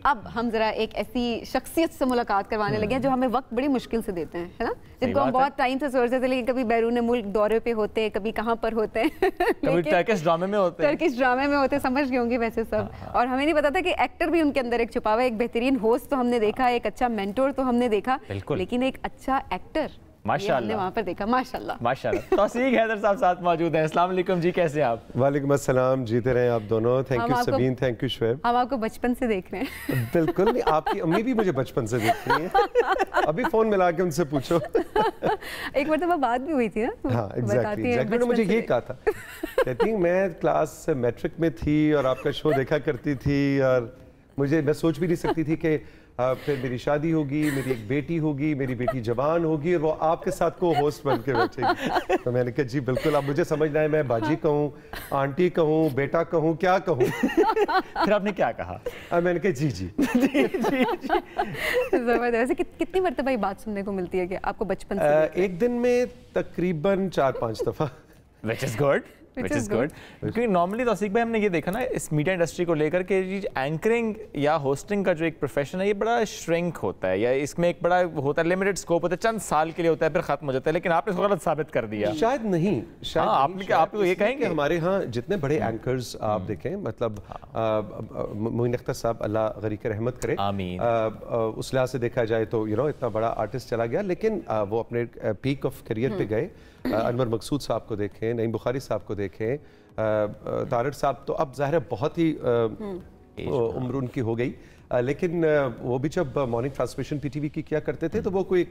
अब हम जरा एक ऐसी शख्सियत से मुलाकात करवाने लगे हैं जो हमें वक्त बड़ी मुश्किल से देते हैं, है ना, जिनको हम बहुत टाइम से सोचते थे, लेकिन कभी बैरून मुल्क दौरे पे होते हैं, कभी कहाँ पर होते हैं कभी टर्किश ड्रामे में होते हैं, टर्किश ड्रामे में होते, समझ गए होंगे वैसे सब। और हमें नहीं पता था कि एक्टर भी उनके अंदर एक छुपा हुआ है। एक बेहतरीन होस्ट तो हमने देखा, एक अच्छा मेंटोर तो हमने देखा, लेकिन एक अच्छा एक्टर माशाल्लाह वहाँ पर देखा। माशाल्लाह माशाल्लाह। तौसीक हैदर साहब साथ मौजूद हैं। अस्सलाम वालेकुम जी, कैसे हैं आप? वालेकुम अस्सलाम, जीते रहें आप दोनों। Thank you Sabeen, thank you Shoaib. हम आपको बचपन से देख रहे हैं। बिल्कुल नहीं, आपकी अम्मी भी मुझे बचपन से देख रही हैं। अभी फोन मिला के उनसे पूछो। एक मरतबा बात भी हुई थी ना। हाँ एग्जैक्टली, उन्होंने मुझे ये कहा था, कहती मैं क्लास मैट्रिक में थी और आपका शो देखा करती थी, और मैं सोच भी नहीं सकती थी कि फिर मेरी शादी होगी, मेरी एक बेटी होगी, मेरी बेटी जवान होगी और वो आपके साथ को होस्ट बन के बैठेगी। तो मैंने कहा जी बिल्कुल, आप मुझे समझना है, मैं बाजी कहूँ, आंटी कहूँ, बेटा कहूँ, क्या कहूँ? फिर आपने क्या कहा? मैंने कहा जी जी जी। जबरदस्त। कितनी मरतबा ये बात सुनने को मिलती है कि आपको बचपन से? एक दिन में तकरीबन 4-5 दफा। Which is good. Which is good. क्योंकि नॉर्मली तौसीक भाई हमने ये देखा ना इस मीडिया इंडस्ट्री को लेकर के एंकरिंग या होस्टिंग का जो एक प्रोफेशन है ये बड़ा श्रिंक होता है, या इसमें एक बड़ा होता है, लिमिटेड स्कोप होता है, चंद साल के लिए होता है, फिर खत्म हो जाता है। लेकिन आपने इसको गलत साबित कर दिया। शायद नहीं, शायद आप ये कहेंगे हमारे यहाँ जितने बड़े एंकर्स आप देखें, मतलब मोइन अख्तर साहब अल्लाह गरी के रहमत करे, उस लिहाज से देखा जाए तो इतना बड़ा आर्टिस्ट चला गया, लेकिन वो अपने पीक ऑफ करियर पे गए। अनवर मकसूद साहब को देखें, नईम बुखारी साहब को देखें, तारड़ साहब तो अब ज़ाहिर है बहुत ही उम्र उनकी हो गई, लेकिन वो भी जब मॉर्निंग ट्रांसमिशन पीटीवी की किया करते थे तो वो कोई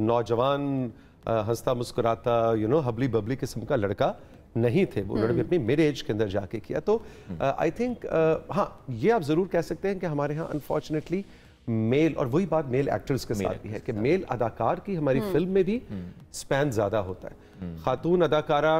नौजवान हंसता मुस्कुराता हबली बबली किस्म का लड़का नहीं थे। वो उन्होंने भी अपनी मिड एज के अंदर जाके किया। तो आई थिंक हाँ, ये आप ज़रूर कह सकते हैं कि हमारे यहाँ अनफॉर्चुनेटली मेल, और वही बात मेल एक्टर्स के साथ भी है कि मेल अदाकार की हमारी फिल्म में भी स्पैन ज्यादा होता है। खातून अदाकारा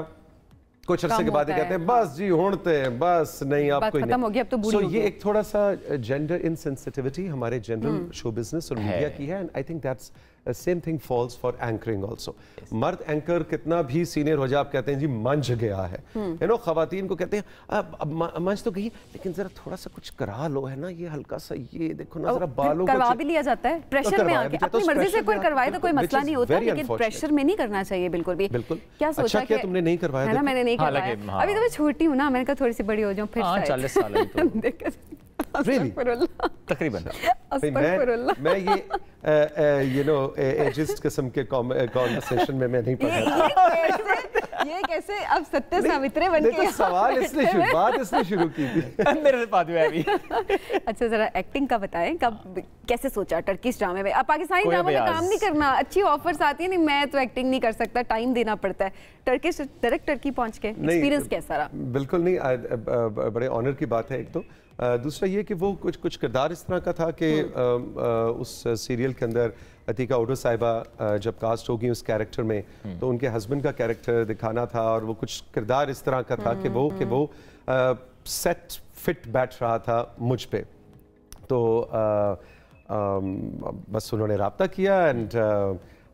कुछ अरसे के बाद कहते हैं बस जी होंडते हैं, बस नहीं आप कोई खत्म हो गया, अब तो बूढ़ी हो गई। ये एक थोड़ा सा जेंडर इनसेंसिटिविटी हमारे जनरल शो बिजनेस और मीडिया की है, and I think that's same thing falls for anchoring also. मर्द एंकर कितना भी सीनियर हो जाए, आप कहते हैं जी मंच गया है, खवातीन को कहते हैं अब मंच तो गई, लेकिन जरा थोड़ा सा कुछ करा लो, है ना, ये हल्का सा ये देखो ना, जरा बालों को करवा भी लिया जाता है प्रेशर में आके। अपनी मर्जी से कोई करवाए तो कोई मसला नहीं होता, लेकिन प्रेशर में नहीं करना चाहिए बिल्कुल भी। बिल्कुल। क्या सोचा कि तुमने नहीं करवाया? है ना, मैंने नहीं करवाया, अभी तो मैं छोटी हूँ ना, मैंने कहा थोड़ी सी बड़ी हो जाऊँ फिर। 40 साल तकरीबन। मैं ये एजिस्ट किस्म के कॉन्वर्सेशन में मैं नहीं पढ़ा। ये कैसे अब सत्य सावित्री बन के सवाल बात इसने शुरू की थी मेरे से बात हुई अभी। अच्छा जरा एक्टिंग का बताएं, कब कैसे सोचा टर्किश ड्रामे में? अब पाकिस्तानी ड्रामे में काम नहीं करना, अच्छी ऑफर्स आती है, नहीं मैं तो एक्टिंग नहीं कर सकता, टाइम देना पड़ता है। टर्किश डायरेक्ट टर्की पहुंच के एक्सपीरियंस कैसा रहा? बिल्कुल नहीं, बड़े ऑनर की बात है एक तो। दूसरा ये कि वो कुछ किरदार इस तरह का था कि उस सीरियल के अंदर अतीका ओडो साहिबा जब कास्ट होगी उस कैरेक्टर में, तो उनके हस्बैंड का कैरेक्टर दिखाना था, और वो कुछ किरदार इस तरह का था कि वो सेट फिट बैठ रहा था मुझ पे। तो बस उन्होंने राब्ता किया एंड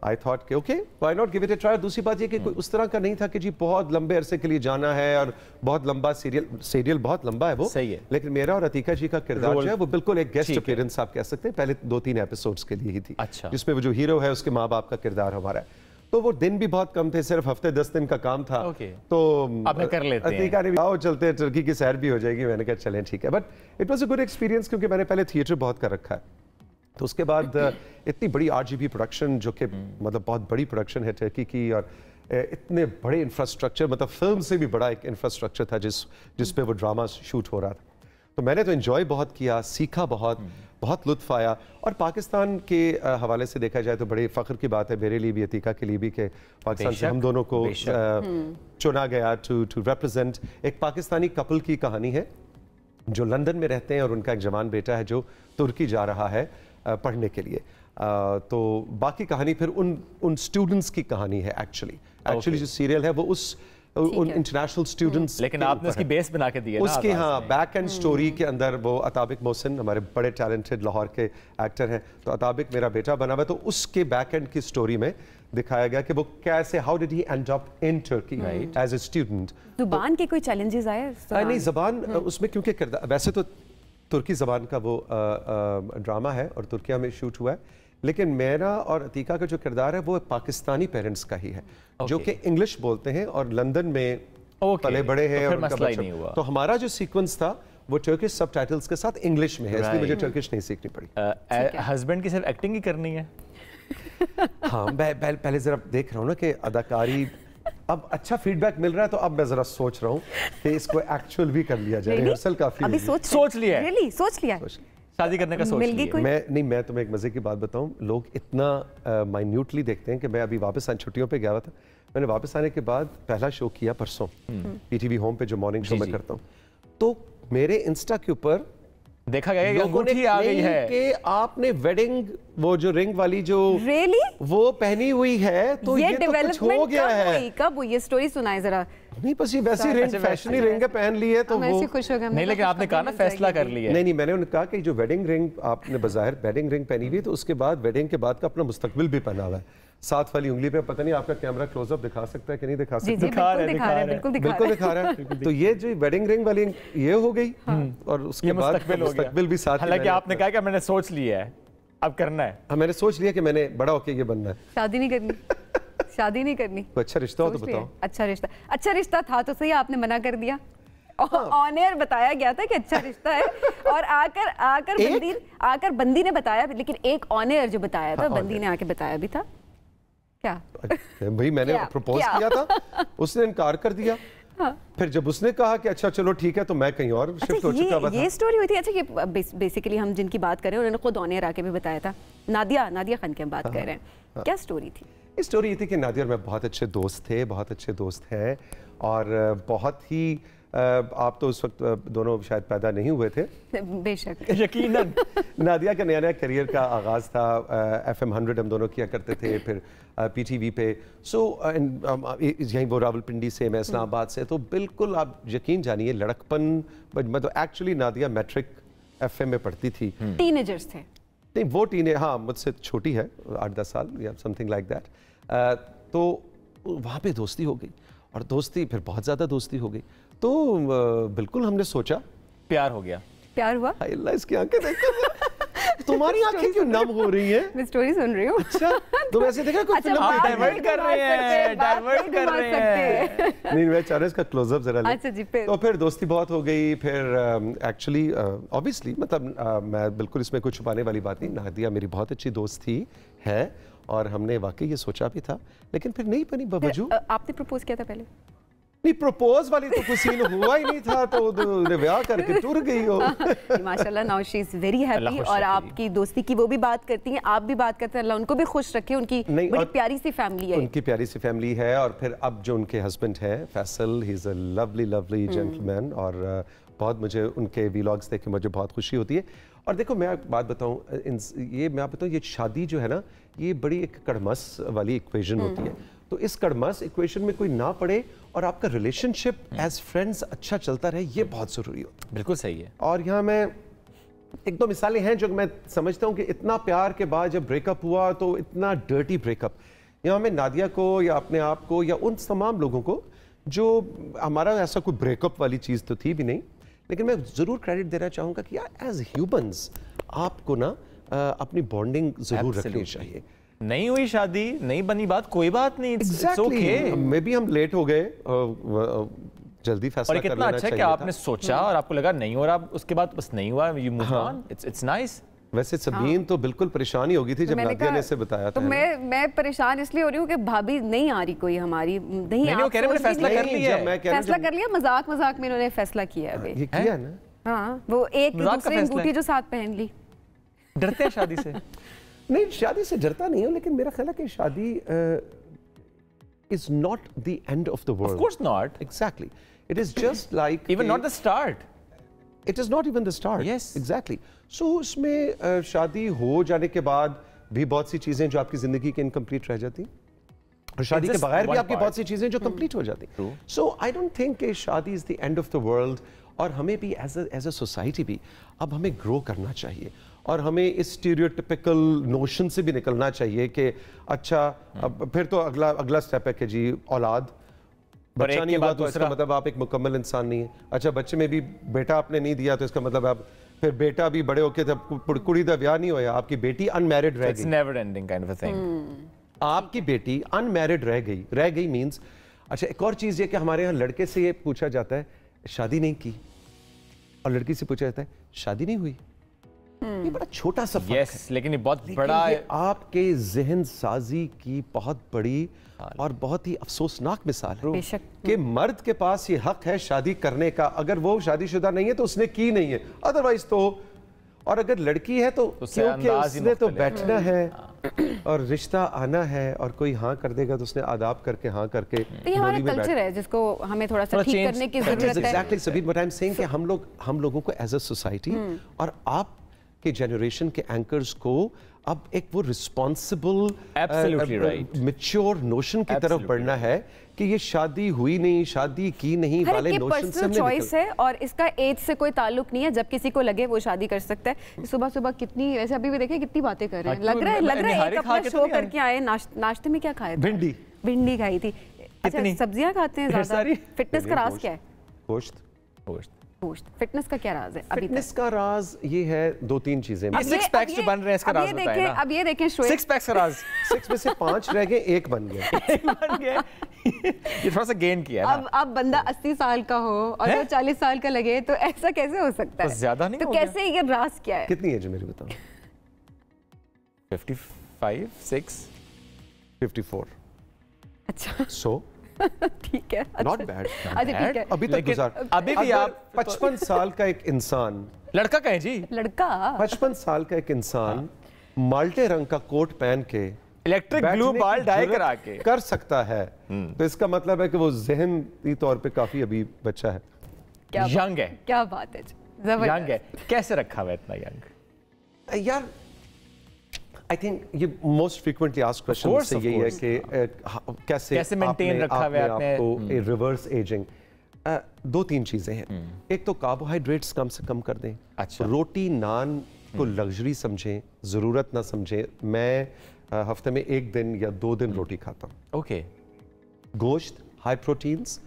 आई थॉट कि okay why not give it a try. दूसरी बात ये कि कोई उस तरह का नहीं था कि जी बहुत लंबे अरसे के लिए जाना है और बहुत लंबा सीरियल बहुत लंबा है वो, सही है। लेकिन मेरा और अतीका जी का किरदार जो है वो बिल्कुल एक गेस्ट अपीयरेंस आप कह सकते हैं, पहले 2-3 एपिसोड्स के लिए ही थी। अच्छा। जिसमें वो जो हीरो है उसके माँ बाप का किरदार हमारा है। तो वो दिन भी बहुत कम थे, सिर्फ हफ्ते 10 दिन का काम था। तो कर लेते हैं। अतीका ने आओ चलते टर्की की सैर भी हो जाएगी, मैंने कहा चलें ठीक है। But it was a good experience क्योंकि मैंने पहले थिएटर बहुत कर रखा है। तो उसके बाद इतनी बड़ी RGB प्रोडक्शन जो कि मतलब बहुत बड़ी प्रोडक्शन है टर्की की, और इतने बड़े इंफ्रास्ट्रक्चर, मतलब फिल्म से भी बड़ा एक इंफ्रास्ट्रक्चर था जिस पे वो ड्रामा शूट हो रहा था। तो मैंने तो एंजॉय बहुत किया, सीखा बहुत लुत्फ आया। और पाकिस्तान के हवाले से देखा जाए तो बड़े फ़ख्र की बात है मेरे लिए भी, अतीका के लिए भी, कि पाकिस्तान से हम दोनों को चुना गया टू रिप्रेजेंट एक पाकिस्तानी कपल की कहानी है जो लंदन में रहते हैं और उनका एक जवान बेटा है जो तुर्की जा रहा है पढ़ने के लिए। तो बाकी कहानी फिर उन स्टूडेंट्स की कहानी है। एक्चुअली जो सीरियल है वो उन इंटरनेशनल स्टूडेंट्स, लेकिन आपने उसकी बेस बना के दिया उसके हाँ बैक एंड स्टोरी के अंदर वो अताबिक मोहसिन हमारे बड़े टैलेंटेड लाहौर के एक्टर हैं, तो अताबिक मेरा बेटा बना हुआ, तो उसके बैक एंड की स्टोरी में दिखाया गया कि वो कैसे how did he end up in Turkey as a student. जुबान के कोई चैलेंजेस आए? नहीं, जुबान उसमें क्योंकि वैसे तो तुर्की ज़बान का वो ड्रामा है और तुर्किया में शूट हुआ है, लेकिन मेरा और अतीका का जो किरदार है वो पाकिस्तानी पेरेंट्स का ही है, जो कि इंग्लिश बोलते हैं और लंदन में पले बड़े हैं, तो और उनका बच्चा, तो हमारा जो सीक्वेंस था वो टर्किश सबटाइटल्स के साथ इंग्लिश में है, इसलिए मुझे टर्किश नहीं सीखनी पड़ी। हस्बैंड की सिर्फ एक्टिंग ही करनी है? हाँ, मैं पहले जरा देख रहा हूँ ना कि अदाकारी, अब अच्छा फीडबैक मिल रहा है तो अब मैं जरा सोच रहा हूँ कि इसको एक्चुअल भी कर लिया जाए। रिहर्सल काफी अभी सोच लिया है, रियली सोच लिया, शादी करने का सोच लिया। मैं तुम्हें एक मजे की बात बताऊं, लोग इतना माइन्यूटली देखते हैं कि मैं अभी वापस छुट्टियों पे गया हुआ था, मैंने वापस आने के बाद पहला शो किया परसों पीटीवी होम पे, जो मॉर्निंग शो मैं करता हूँ, तो मेरे इंस्टा के ऊपर देखा गया कि अंगूठी आ गई है कि आपने वेडिंग वो जो रिंग वाली जो वो पहनी हुई है, तो ये तो कुछ हो गया है। कब हुई ये स्टोरी सुनाए जरा। नहीं बस ये वैसी रिंग, फैशनी रिंग है, पहन ली है तो वो खुश हो गए। नहीं, लेकिन आपने कहा ना फैसला कर लिया। नहीं, मैंने उन्हें कहा कि जो वेडिंग रिंग आपने बज़ाहिर वेडिंग रिंग पहनी हुई, तो उसके बाद वेडिंग के बाद का अपना मुस्तकबिल भी पहना हुआ है, साथ वाली उंगली पे। पता नहीं आपका कैमरा क्लोजअप दिखा सकता है कि नहीं दिखा सकता? बिल्कुल दिखा रहा है। तो ये जो वेडिंग रिंग वाली ये हो गई, और उसके बाद मुस्तकबिल भी साथ। हालांकि आपने कहा कि मैंने सोच लिया है, अब करना है। हाँ, मैंने सोच लिया कि मैंने बड़ा होके ये बनना है। शादी नहीं करनी, शादी नहीं करनी। तो अच्छा रिश्ता हो तो बताओ। अच्छा रिश्ता था तो सही, आपने मना कर दिया। ऑन एयर बताया गया था कि अच्छा रिश्ता है, और आकर बंदी ने बताया, लेकिन एक ऑन एयर जो बताया था, बंदी ने आके बताया भी था। क्या भाई, मैंने प्रपोज किया था, उसने इनकार कर दिया। हाँ। फिर जब उसने कहा कि अच्छा चलो ठीक है, तो मैं कहीं और शिफ्ट हो चुका था। ये स्टोरी हुई थी। अच्छा, ये बेसिकली हम जिनकी बात कर रहे हैं उन्होंने खुद ऑन एयर आके भी बताया था। नादिया खान की हम बात कर रहे हैं। क्या स्टोरी थी? स्टोरी ये थी कि नादिया और मैं बहुत अच्छे दोस्त थे, बहुत अच्छे दोस्त हैं, और बहुत ही आप तो उस वक्त दोनों शायद पैदा नहीं हुए थे। बेशक, यकीनन। नादिया का नया करियर का आगाज़ था, FM 100 हम दोनों किया करते थे, फिर PTV पे। सो यहीं वो रावलपिंडी से, मैं इस्लामाबाद से, तो बिल्कुल आप यकीन जानिए लड़कपन। मतलब एक्चुअली नादिया मैट्रिक FM में पढ़ती थी। टीनेजर्स थे? नहीं, वो हाँ मुझसे छोटी है 8-10 साल या समथिंग लाइक दैट। तो वहाँ पे दोस्ती हो गई, और दोस्ती फिर बहुत ज़्यादा दोस्ती हो गई, तो बिल्कुल हमने सोचा, प्यार हुआ। अल्लाह, इसकी आंखें देखो। तुम्हारी आंखें क्यों नम हो रही हैं? मैं स्टोरी सुन रही हूँ। अच्छा, तुम ऐसे देखा कोई फिल्म डाइवर्ट कर रहे हैं। नहीं, मैं चाह रहा इसका क्लोजअप जरा ले। अच्छा जी, फिर तो फिर दोस्ती बहुत हो गई। फिर एक्चुअली ऑब्वियसली मतलब मैं बिल्कुल इसमें कुछ छुपाने वाली बात नहीं, नादिया मेरी बहुत अच्छी दोस्त थी, है, और हमने वाकई ये सोचा भी था, लेकिन फिर नहीं बनी बावजूद। आपने प्रपोज किया था पहले? नहीं, प्रपोज वाली तो कुछ सीन हुआ ही नहीं था, तो ब्याह करके टूर गई हो। माशाल्लाह, now she is very happy, और आपकी दोस्ती की वो भी बात करती हैं, आप भी बात करते हैं। अल्लाह उनको भी खुश रखे, उनकी बड़ी प्यारी सी फैमिली है। उनकी प्यारी सी फैमिली है, और फिर अब जो उनके हस्बैंड है Faisal, he is a lovely gentleman, और बहुत मुझे उनके व्लॉग्स देख के मुझे बहुत खुशी होती है। और देखो, मैं एक बात बताऊं, ये शादी जो है ना, ये बड़ी एक कड़मस वाली इक्वेशन होती है। तो इस कड़मस इक्वेशन में कोई ना पड़े, और आपका रिलेशनशिप एज फ्रेंड्स अच्छा चलता रहे, ये बहुत ज़रूरी होता है। बिल्कुल सही है। और यहाँ मैं एक दो मिसालें हैं जो मैं समझता हूँ कि इतना प्यार के बाद जब ब्रेकअप हुआ, तो इतना डर्टी ब्रेकअप, यहाँ मैं नादिया को या अपने आप को या उन तमाम लोगों को, जो हमारा ऐसा कोई ब्रेकअप वाली चीज़ तो थी भी नहीं, लेकिन मैं ज़रूर क्रेडिट देना चाहूँगा कि यार एज ह्यूमंस आपको ना अपनी बॉन्डिंग ज़रूर रखनी चाहिए। नहीं हुई शादी, नहीं बनी बात, कोई बात नहीं, इट्स ओके। मे बी हम लेट हो गए, जल्दी फैसला कर लेना चाहिए। और कितना अच्छा है कि आपने सोचा और आपको लगा नहीं हो रहा, उसके बाद बस नहीं हुआ, you move on, it's nice. वैसे सबीन तो बिल्कुल परेशान ही हो गई थी जब नादिया ने इसे बताया था। तो मैं परेशान इसलिए हो रही हूँ कि भाभी नहीं आ रही कोई हमारी, नहीं वो कह रहे हैं फैसला कर लिया, फैसला कर लिया, मजाक में इन्होंने फैसला किया है। ये किया ना? हाँ, वो एक दूसरे अंगूठी जो साथ पहन ली। डरते हैं शादी से? नहीं, शादी से डरता नहीं हूँ, लेकिन मेरा ख्याल है कि शादी is not the end of the world. Of course not. Exactly. It is just like even not the start. It is not even the start. Yes. Exactly. So उसमें शादी हो जाने के बाद भी बहुत सी चीजें जो आपकी जिंदगी के इनकम्प्लीट रह जाती, और शादी के बगैर भी आपकी बहुत सी चीजें जो कंप्लीट हो जाती। So I don't think कि शादी is the end of the world, और हमें भी एज अ सोसाइटी भी अब हमें ग्रो करना चाहिए, और हमें इस स्टीरियोटिपिकल नोशन से भी निकलना चाहिए कि अच्छा अब फिर तो अगला स्टेप है कि जी औलाद, बच्चा नहीं हुआ तो इसका मतलब आप एक मुकम्मल इंसान नहीं है। अच्छा, बच्चे में भी बेटा आपने नहीं दिया तो इसका मतलब आप फिर बेटा भी बड़े होके तब कुड़ी दा ब्याह नहीं होया, आपकी बेटी अनमैरिड रह गई, never ending kind of a thing. आपकी बेटी अनमैरिड रह गई मींस। अच्छा, एक और चीज ये कि हमारे यहाँ लड़के से ये पूछा जाता है शादी नहीं की, और लड़की से पूछा जाता है शादी नहीं हुई। ये बड़ा छोटा सा फर्क है, लेकिन ये बहुत बड़ा ये आपके जहन साजी की बहुत बड़ी और बहुत ही अफसोसनाक मिसाल है कि मर्द के पास ये हक है शादी करने का, अगर वो शादीशुदा नहीं है तो उसने की नहीं है, अदरवाइज तो। और अगर लड़की है तो क्योंकि उसने तो बैठना है और रिश्ता आना है, और कोई हाँ कर देगा तो उसने आदाब करके हाँ करके। ये हमारा कल्चर है जिसको हमें थोड़ा सा ठीक करने की जरूरत है। Exactly Sabir, but I am saying कि हम लोगों को एज अ सोसाइटी और आप के जनरेशन के एंकर्स को अब एक वो रिस्पॉन्सिबल मैच्योर नोशन की तरफ बढ़ना है कि ये शादी हुई नहीं, शादी की नहीं वाले नोशन से चॉइस है, और इसका एज से कोई ताल्लुक नहीं है। जब किसी को लगे वो शादी कर सकता है। सुबह सुबह कितनी, वैसे अभी भी देखे कितनी बातें कर रहे हैं, लग रहा है एक अपना शो करके आए। नाश्ते में क्या खाया? भिंडी खाई थी। अच्छा, सब्जियां खाते हैं ज्यादा। फिटनेस का राज क्या है? गोश्त। फिटनेस का क्या राज है? फिटनेस का राज ये है 2 चीजें। सिक्स पैक्स जो बन रहे हैं इसका राज बताइए ना। अब ये देखें शोएब, सिक्स पैक्स का राज 6 में से 5 रह गए, 1 बन गया। ये थोड़ा सा गेन किया है ना। अब बंदा 80 साल का हो और वो 40 साल का लगे तो ऐसा कैसे हो सकता है? ज्यादा नहीं तो कैसे ये राज क्या है? कितनी एज है मेरी बताओ? 55, 6, 54। अच्छा, सो ठीक है, नॉट बैड। अच्छा ठीक है। अभी तक गुजार, अभी भी आप 55 साल का एक इंसान, लड़का कहें जी, लड़का 55 साल का एक इंसान माल्टे रंग का कोट पहन के इलेक्ट्रिक ब्लू बाल डाई करा के कर सकता है, तो इसका मतलब है कि वो ज़हनी तौर पे काफी अभी बच्चा है, यंग है। क्या बात है, यंग है। कैसे रखा हुआ इतना यंग? यार आई थिंक ये मोस्ट फ्रीक्वेंटली आस्क्ड क्वेश्चन से यही है कि कैसे मेंटेन रखा हुआ है आपने रिवर्स एजिंग। 2-3 चीजें हैं। एक तो कार्बोहाइड्रेट्स कम से कम कर दें। अच्छा। रोटी नान को लग्जरी समझें, जरूरत ना समझें। मैं हफ्ते में 1 दिन या 2 दिन रोटी खाता हूँ। ओके। गोश्त, हाई प्रोटीन्स।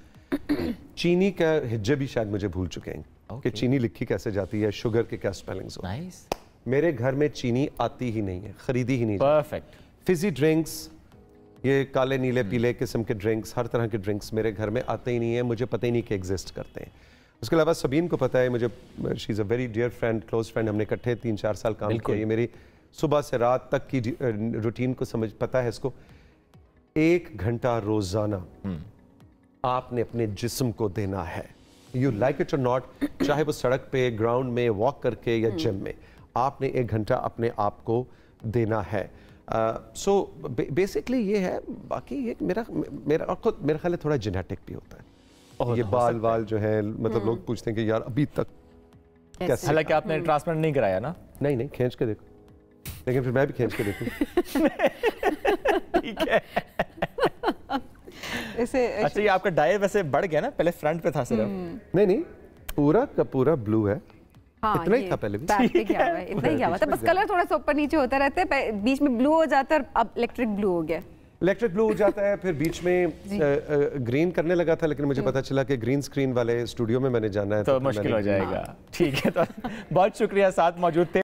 चीनी का हिज्जे भी शायद मुझे भूल चुके हैं कि चीनी लिखी कैसे जाती है, शुगर के क्या स्पेलिंग्स हो। नाइस। मेरे घर में चीनी आती ही नहीं है, खरीदी ही नहीं। परफेक्ट। फिजी ड्रिंक्स, ये काले नीले पीले किस्म के ड्रिंक्स, हर तरह के ड्रिंक्स मेरे घर में आते ही नहीं है, मुझे पता ही नहीं कि एग्जिस्ट करते हैं। उसके अलावा सबीन को पता है, मुझे she is a very dear friend, close friend, हमने इकट्ठे 3-4 साल काम किया। ये मेरी सुबह से रात तक की रूटीन को समझ पता है इसको। 1 घंटा रोजाना आपने अपने जिस्म को देना है, यू लाइक इट और नॉट, चाहे वो सड़क पे, ग्राउंड में, वॉक करके या जिम में, आपने 1 घंटा अपने आप को देना है। सो बेसिकली ये है। बाकी ये मेरा ख्याल है थोड़ा जेनेटिक भी होता है। ये बाल जो है, मतलब लोग पूछते हैं कि यार अभी तक कैसे। हालांकि आपने ट्रांसप्लांट नहीं कराया ना? नहीं, खींच के देखो, लेकिन फिर मैं भी खींच के देखूं। ठीक है। अच्छा, ये आपका डाई वैसे बढ़ गया ना, पहले फ्रंट पे था सिर्फ। नहीं, पूरा का पूरा ब्लू है। हाँ, इतना ही था पहले भी। इतना ही क्या हुआ था, बस कलर थोड़ा सा ऊपर नीचे होता रहता है, बीच में ब्लू हो जाता है, अब इलेक्ट्रिक ब्लू हो गया। इलेक्ट्रिक ब्लू हो जाता है, फिर बीच में ग्रीन करने लगा था, लेकिन मुझे पता चला कि ग्रीन स्क्रीन वाले स्टूडियो में मैंने जाना है, तो मुश्किल हो जाएगा। ठीक है, तो बहुत शुक्रिया, साथ मौजूद थे।